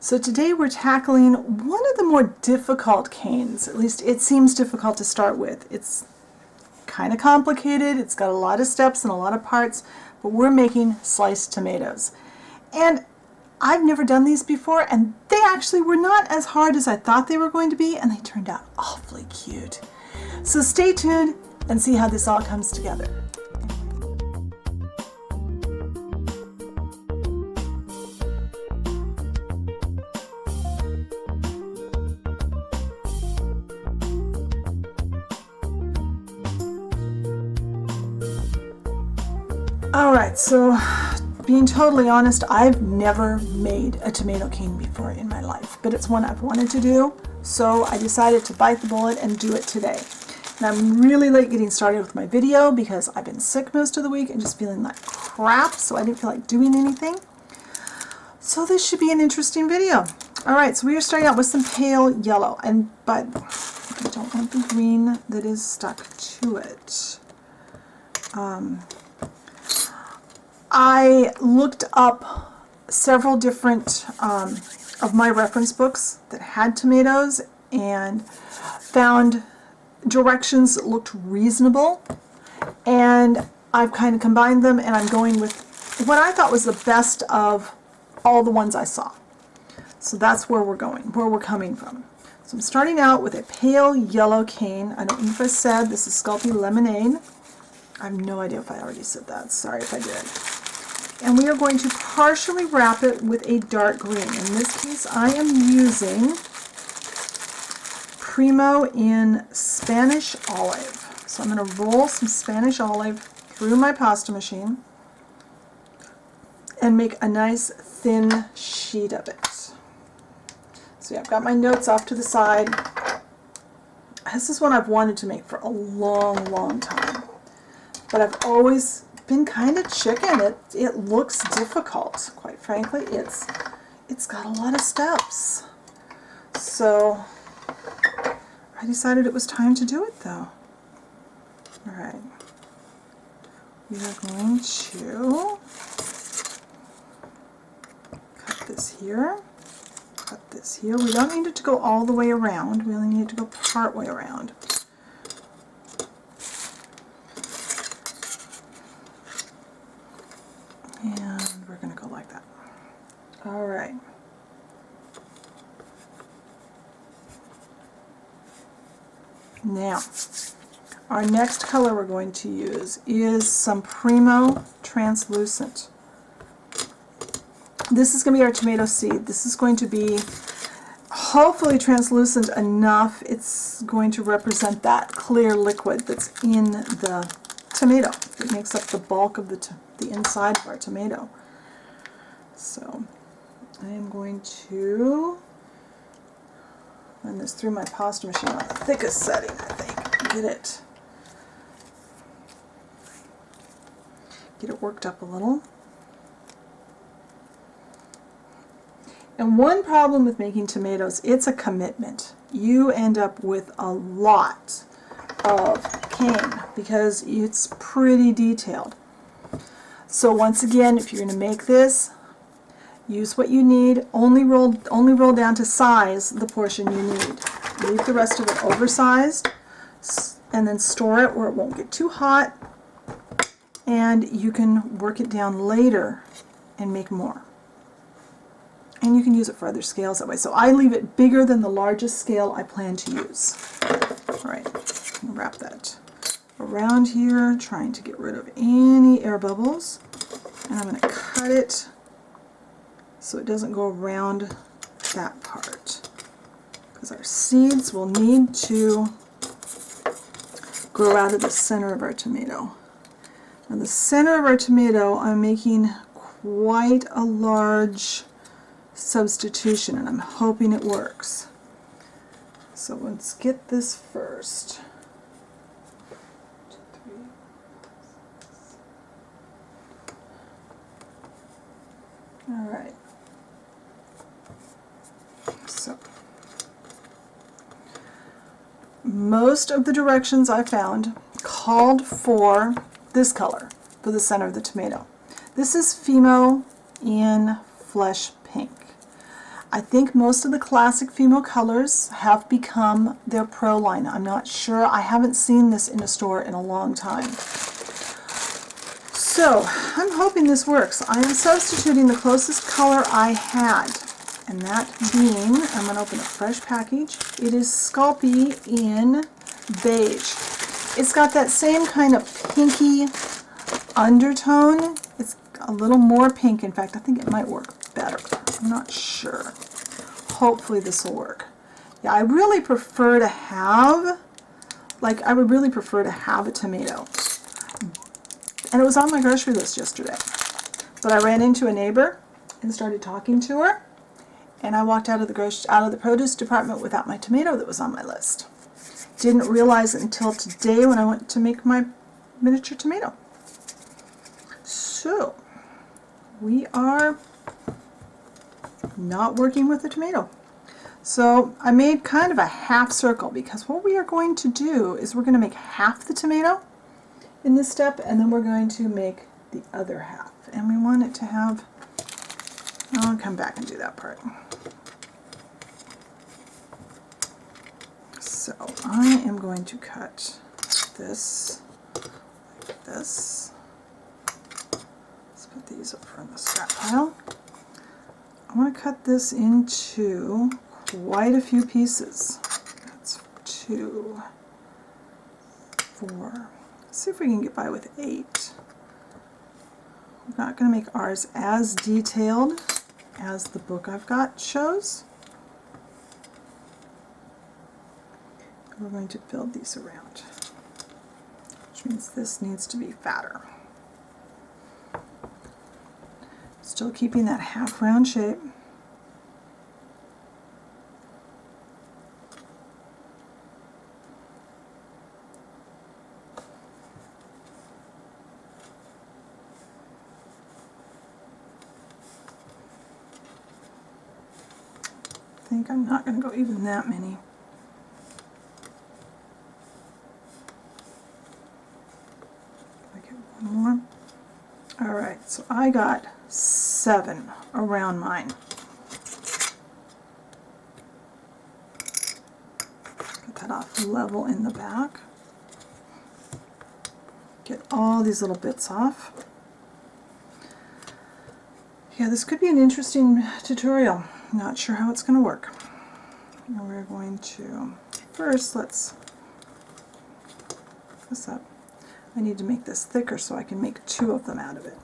So today we're tackling one of the more difficult canes. At least it seems difficult to start with. It's kind of complicated, it's got a lot of steps and a lot of parts, but we're making sliced tomatoes. And I've never done these before, and they actually were not as hard as I thought they were going to be, and they turned out awfully cute. So stay tuned and see how this all comes together. Alright, so being totally honest, I've never made a tomato cane before in my life, but it's one I've wanted to do, so I decided to bite the bullet and do it today. And I'm really late getting started with my video because I've been sick most of the week and just feeling like crap, so I didn't feel like doing anything. So this should be an interesting video. Alright, so we are starting out with some pale yellow, but I don't want the green that is stuck to it. I looked up several different of my reference books that had tomatoes and found directions that looked reasonable, and I've kind of combined them, and I'm going with what I thought was the best of all the ones I saw. So that's where we're going, where we're coming from. So I'm starting out with a pale yellow cane. I don't know if I said this is Sculpey Lemonade. I have no idea if I already said that. Sorry if I did. And we are going to partially wrap it with a dark green. In this case, I am using Primo in Spanish Olive. So I'm going to roll some Spanish Olive through my pasta machine and make a nice thin sheet of it. So yeah, I've got my notes off to the side. This is one I've wanted to make for a long, long time. But I've always been kind of chicken. It looks difficult, quite frankly. It's got a lot of steps. So I decided it was time to do it though. Alright. We are going to cut this here. Cut this here. We don't need it to go all the way around. We only need it to go part way around. And we're going to go like that. All right. Now, our next color we're going to use is some Primo Translucent. This is going to be our tomato seed. This is going to be hopefully translucent enough. It's going to represent that clear liquid that's in the tomato. It makes up the bulk of the inside of our tomato. So I am going to run this through my pasta machine on the thickest setting, I think. Get it worked up a little. And one problem with making tomatoes, it's a commitment. You end up with a lot of cane because it's pretty detailed. So once again, if you're going to make this, use what you need. Only roll down to size the portion you need. Leave the rest of it oversized, and then store it where it won't get too hot, and you can work it down later and make more. And you can use it for other scales that way. So I leave it bigger than the largest scale I plan to use. All right, wrap that around here, trying to get rid of any air bubbles. And I'm going to cut it so it doesn't go around that part, because our seeds will need to grow out of the center of our tomato. Now the center of our tomato, I'm making quite a large substitution, and I'm hoping it works. So let's get this first. Alright, so most of the directions I found called for this color for the center of the tomato. This is Fimo in Flesh Pink. I think most of the classic female colors have become their pro line. I'm not sure. I haven't seen this in a store in a long time. So I'm hoping this works. I am substituting the closest color I had, and that being, I'm going to open a fresh package. It is Sculpey in beige. It's got that same kind of pinky undertone. It's a little more pink. In fact, I think it might work better. I'm not sure. Hopefully this will work. Yeah, I really prefer to have, I would really prefer to have a tomato. And it was on my grocery list yesterday. But I ran into a neighbor and started talking to her, and I walked out of the produce department without my tomato that was on my list. Didn't realize it until today when I went to make my miniature tomato. So we are not working with the tomato. So I made kind of a half circle, because what we are going to do is we're going to make half the tomato in this step, and then we're going to make the other half. And we want it to have, I'll come back and do that part. So I am going to cut this like this. Let's put these over in the scrap pile. I want to cut this into quite a few pieces. That's 2, 4. Let's see if we can get by with 8. We're not going to make ours as detailed as the book I've got shows. We're going to build these around, which means this needs to be fatter. Still keeping that half round shape. I think I'm not going to go even that many. More. All right, so I got 7 around mine. Get that off level in the back. Get all these little bits off. Yeah, this could be an interesting tutorial. Not sure how it's going to work. And we're going to, first let's put this up. I need to make this thicker so I can make 2 of them out of it.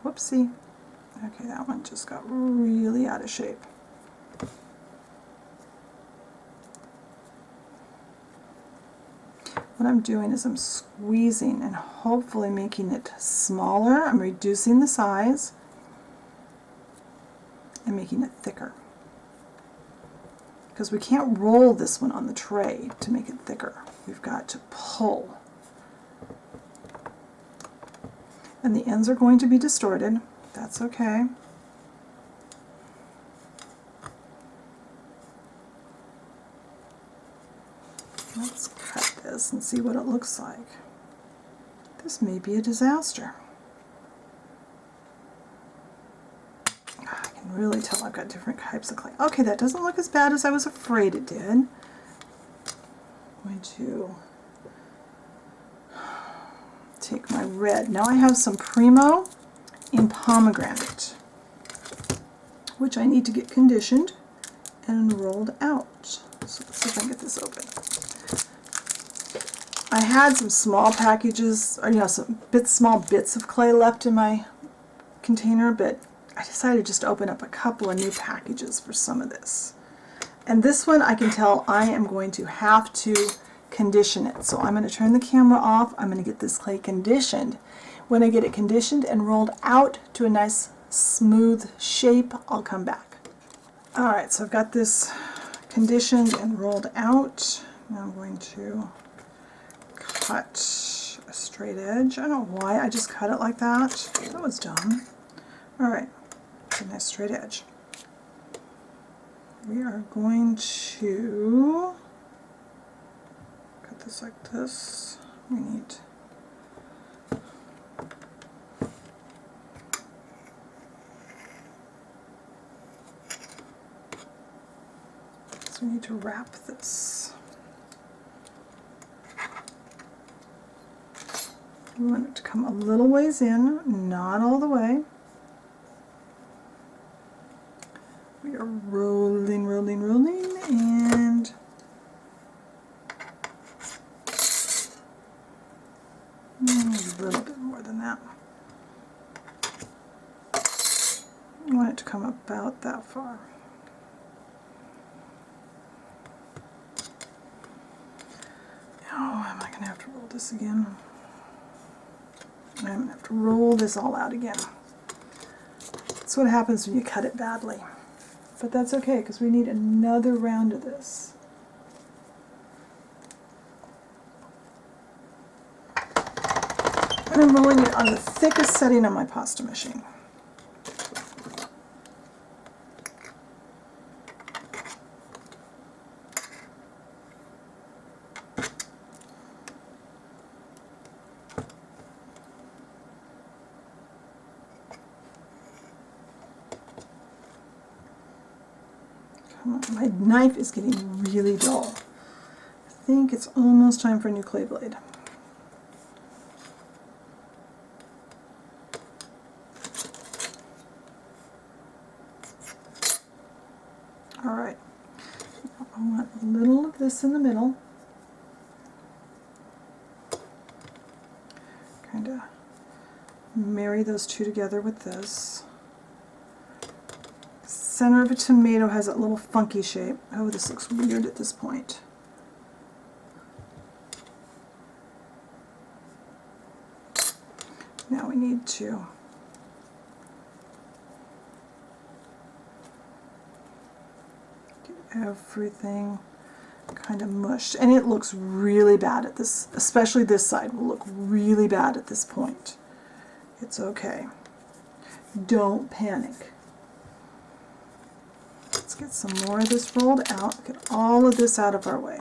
Whoopsie. Okay, that one just got really out of shape. What I'm doing is I'm squeezing and hopefully making it smaller. I'm reducing the size and making it thicker, because we can't roll this one on the tray to make it thicker. We've got to pull. And the ends are going to be distorted. That's okay. Let's cut this and see what it looks like. This may be a disaster. I can really tell I've got different types of clay. Okay, that doesn't look as bad as I was afraid it did. I'm going to take my red. Now I have some Primo in pomegranate, which I need to get conditioned and rolled out. So let's see if I can get this open. I had some small packages, or some small bits of clay left in my container, but I decided just to open up a couple of new packages for some of this. And this one I can tell I am going to have to condition it. So I'm going to turn the camera off. I'm going to get this clay conditioned. When I get it conditioned and rolled out to a nice smooth shape, I'll come back. Alright, so I've got this conditioned and rolled out. Now I'm going to cut a straight edge. I don't know why I just cut it like that. That was dumb. Alright, a nice straight edge. We are going to cut this like this. We need So we need to wrap this. We want it to come a little ways in, not all the way. We are rolling, rolling, rolling, and a little bit more than that. I want it to come about that far. Now, am I going to have to roll this again? I'm going to have to roll this all out again. That's what happens when you cut it badly. But that's okay, because we need another round of this. And I'm rolling it on the thickest setting on my pasta machine. My knife is getting really dull. I think it's almost time for a new clay blade. All right, I want a little of this in the middle. Kind of marry those two together with this. Center of a tomato has that little funky shape. Oh, this looks weird at this point. Now we need to get everything kind of mushed. And it looks really bad at this, especially this side will look really bad at this point. It's okay. Don't panic. Let's get some more of this rolled out, get all of this out of our way.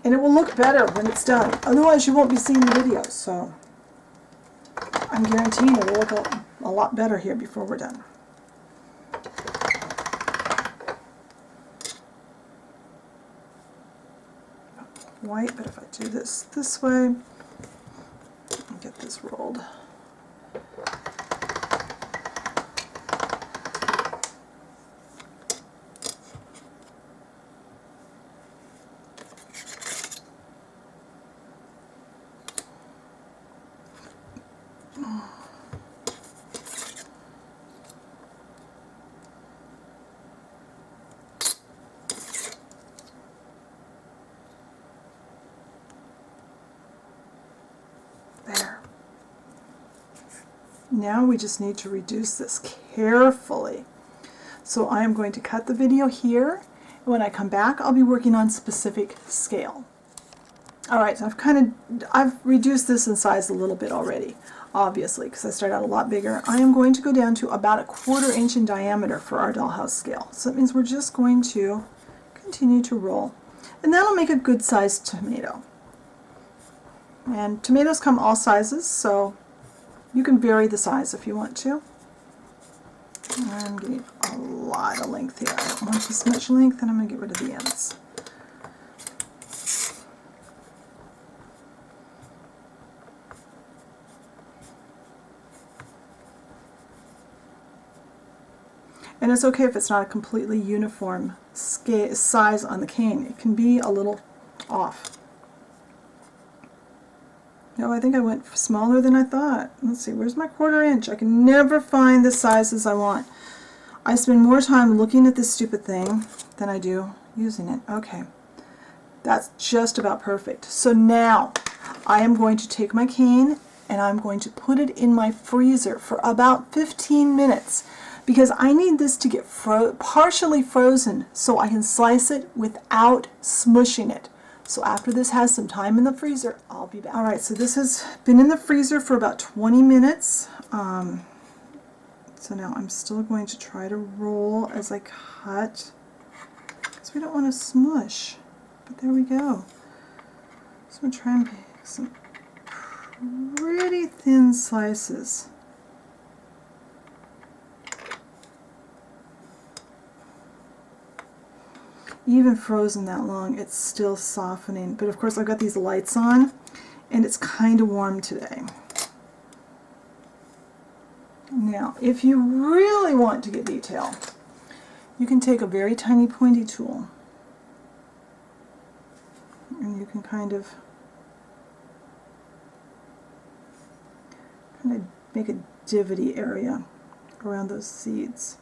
And it will look better when it's done. Otherwise you won't be seeing the videos, so I'm guaranteeing it will look a lot better here before we're done. White, but if I do this way, get this rolled. There. Now we just need to reduce this carefully. So I am going to cut the video here, and when I come back I'll be working on specific scale. Alright, so I've reduced this in size a little bit already, obviously, because I started out a lot bigger. I am going to go down to about 1/4 inch in diameter for our dollhouse scale. So that means we're just going to continue to roll. And that'll make a good sized tomato. And tomatoes come all sizes, so you can vary the size if you want to. I'm getting a lot of length here. I don't want this much length, and I'm going to get rid of the ends. And it's okay if it's not a completely uniform size on the cane. It can be a little off. No, I think I went smaller than I thought. Let's see, where's my 1/4 inch? I can never find the sizes I want. I spend more time looking at this stupid thing than I do using it. Okay, that's just about perfect. So now I am going to take my cane and I'm going to put it in my freezer for about 15 minutes because I need this to get partially frozen so I can slice it without smushing it. So after this has some time in the freezer, I'll be back. Alright, so this has been in the freezer for about 20 minutes. So now I'm still going to try to roll as I cut, because we don't want to smush. But there we go. So I'm going to try and make some pretty thin slices. even frozen that long, it's still softening. But of course I've got these lights on and it's kind of warm today. Now, if you really want to get detail, you can take a very tiny pointy tool and you can kind of make a divot-y area around those seeds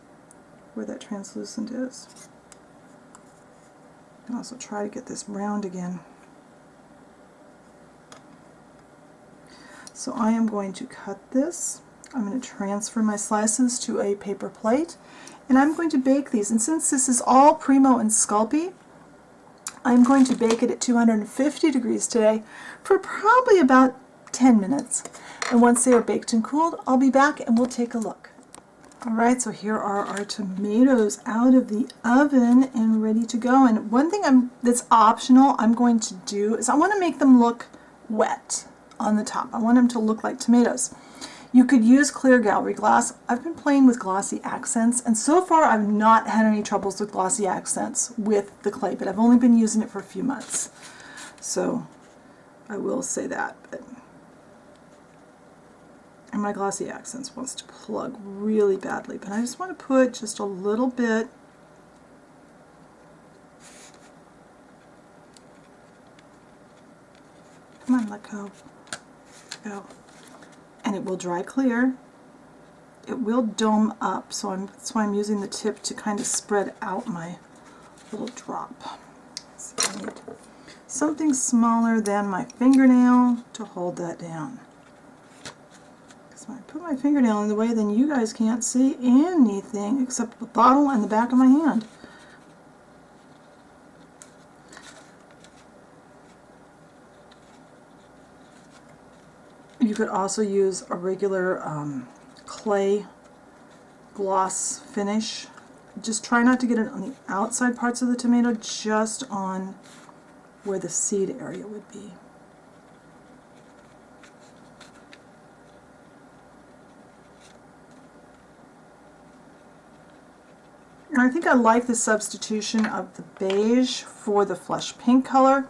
where that translucent is. And also try to get this round again. So I am going to cut this. I'm going to transfer my slices to a paper plate, and I'm going to bake these. And since this is all Primo and Sculpey, I'm going to bake it at 250 degrees today for probably about 10 minutes. And once they are baked and cooled, I'll be back and we'll take a look. Alright, so here are our tomatoes out of the oven and ready to go. And one thing that's optional I'm going to do is I want to make them look wet on the top. I want them to look like tomatoes. You could use clear gallery glass. I've been playing with glossy accents, and so far I've not had any troubles with glossy accents with the clay, but I've only been using it for a few months. So I will say that. And my glossy accents wants to plug really badly, but I just want to put just a little bit. Come on, let go. Go. And it will dry clear. It will dome up, so that's why I'm using the tip to kind of spread out my little drop. So I need something smaller than my fingernail to hold that down. Because when I put my fingernail in the way, then you guys can't see anything except the bottle and the back of my hand. You could also use a regular clay gloss finish. Just try not to get it on the outside parts of the tomato, just on where the seed area would be. And I think I like the substitution of the beige for the flesh pink color.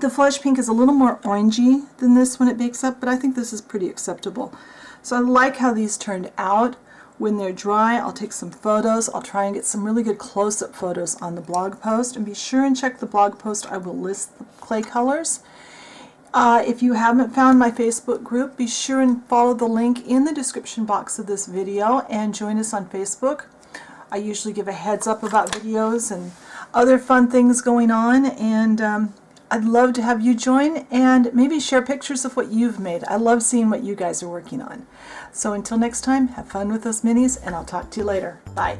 The flesh pink is a little more orangey than this when it bakes up, but I think this is pretty acceptable. So I like how these turned out. When they're dry, I'll take some photos. I'll try and get some really good close-up photos on the blog post. And be sure and check the blog post. I will list the clay colors. If you haven't found my Facebook group, be sure and follow the link in the description box of this video and join us on Facebook. I usually give a heads up about videos and other fun things going on, and I'd love to have you join and maybe share pictures of what you've made. I love seeing what you guys are working on. So until next time, have fun with those minis, and I'll talk to you later. Bye.